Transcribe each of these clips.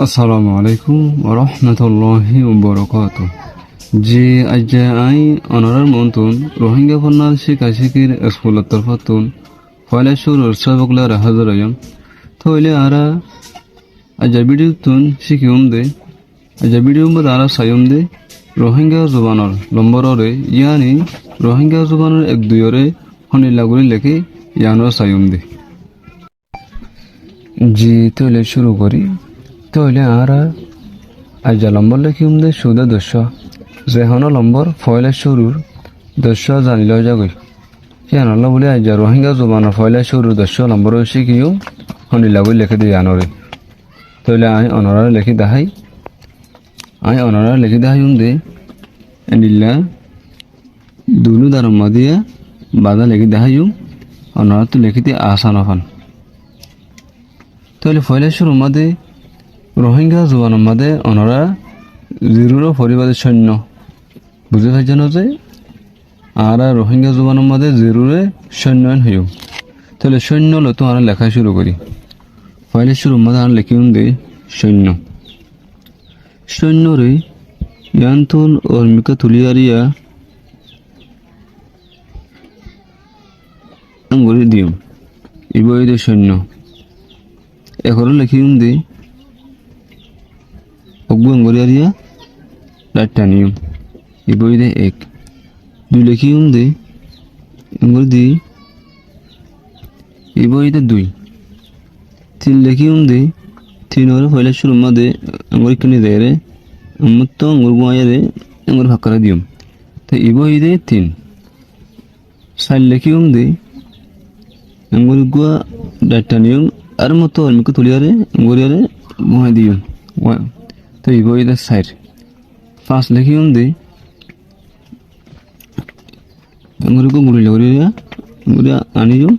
আসসালামু আলাইকুম ওয়া রাহমাতুল্লাহি ওয়া বারাকাতুহু। জি আজ্জা আই অনারার মন্তন রোহিঙ্গা ফন্নাল শিকাশিকির স্কুলের তরফতুন ফয়লা শুরুর সবকলা হাজারায়ম থইলে আরা আজ্জা ভিডিও তুন শিকিউম দে আজ্জা ভিডিও মদ আরা সায়ুম দে রোহিঙ্গা জুবানর লম্বররে ইয়ানি রোহিঙ্গা জুবানর এক দুইরে হনিলাগুলি লেখে ইয়ানোর সায়ুম দে। জি তইলে শুরু করি। তইলে আরা আজ্জা লম্বর লেখিউম দে সুদে দস্য যেহন লম্বর ফয়লা শুরুর দস্য জানিল যাগই ইয়ানল্লা বলে আজ্জা রোহিঙ্গা জুবানর ফয়লা শুরুর দস্য লম্বর শিকিউ হনিলাগুলি লেখে দিয়ে আনরে। তইলে আই অনরা লেখি দাহাই দে এন্ডিল্লা দুলু দারম্মা দিয়া বাদা লেখি দাহাইম অনরা তো লেখিতে আসানফান। তইলে ফয়লা শুরুর মাদে রোহিঙ্গা জুবানের মাদে অনরা জিরুর পরিবারের সৈন্য বুঝে পাইছেন যে আর রোহিঙ্গা জুবানের মাদে জিরুরে সৈন্যয়ন হইম। তাহলে সৈন্য লো তো আমরা লেখা শুরু করি। ফয়লা শুরুর মাদে আমরা লিখিউম দে সৈন্যরে ইয়ান্তন অর্মিকা তুলিয়ারিয়া আঙ্গুরি দিম ইবই দে সৈন্য এখনো লিখিউম দে অগ্বু আঙ্গুরিয়ারিয়া রাইটানিয়ম ইবই দে এক দুই লিখিউম দে আঙ্গুরি দি ইবই দে দুই তিন লিখিউম দে তিন হরে ফয়লা শুরুর মাদে আঙ্গুরি কিনে দেয় রে মতো আঙ্গুর গুয়াইয়া দে আঙ্গুর ফাঁকা দিম তো ইবই দে তিন চার লিখিউম দে আঙ্গুর গুয়া রাইটানিয়ম আর মতো অর্মিকা তুলিয়ারে আঙ্গুরিয়ারে গুয়াই দিম তো ইবই দে চার পাঁচ লিখিউম দে আঙ্গুরকে গুড়ি লাগিয়া গুড়িয়া আনিও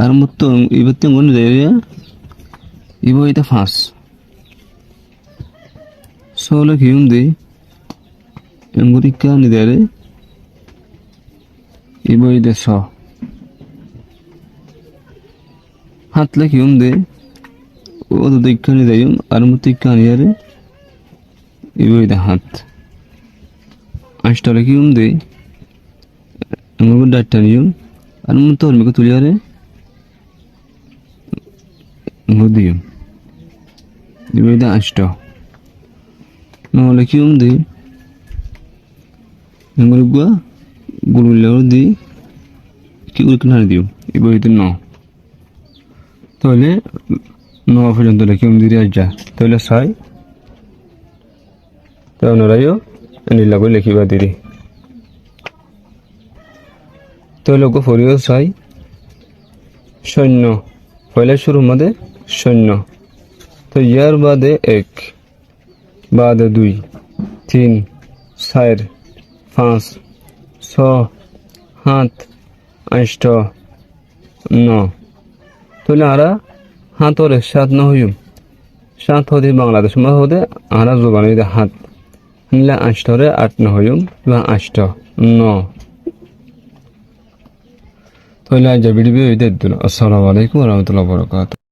আর মতো ইবাতে আঙ্গুর দেয়া ইবই দে পাঁচ ছয় লিখিউম দে আঙ্গুরিকা নিদারে ইবই দে ছ সাত লিখিউম দে ও দৈক্ষা নিদায়ম আর মতো ইকা নিয়ারে ইবই দে সাত আটটা লিখিউম দে আঙ্গুর ডাইটা নিয়ম আর মতো অর্মিকা তুলিয়ারে আঙ্গুর দিয়ম ইবই দে আটটা ন লিখিউম দে আঙ্গুর গুয়া গুলুল্লাও দি কি করে কিনারে দিও ইবই দে ন। তাহলে ন পর্যন্ত লিখিউম দিরে আজ্জা তাহলে ছয় তো ওনারাইও নিলাগো লিখিবা দিরি তো লোক ফরিও ছয় সৈন্য পয়লা শুরুর মধ্যে সৈন্য তো ইয়ার বাদে এক বাদে দুই তিন চার পাঁচ ছ সাত আষ্ট ন তাহলে আরা হাতরে সাত ন হইম সাত হতে বাংলাদেশ মা হতে আরা জোবানি দে হাত নিলে আষ্টরে আট ন হইম বা আষ্ট ন তাহলে আজ ভিডিও দিন। আসসালামু আলাইকুম ওয়া রাহমাতুল্লাহি ওয়া বারাকাতুহু।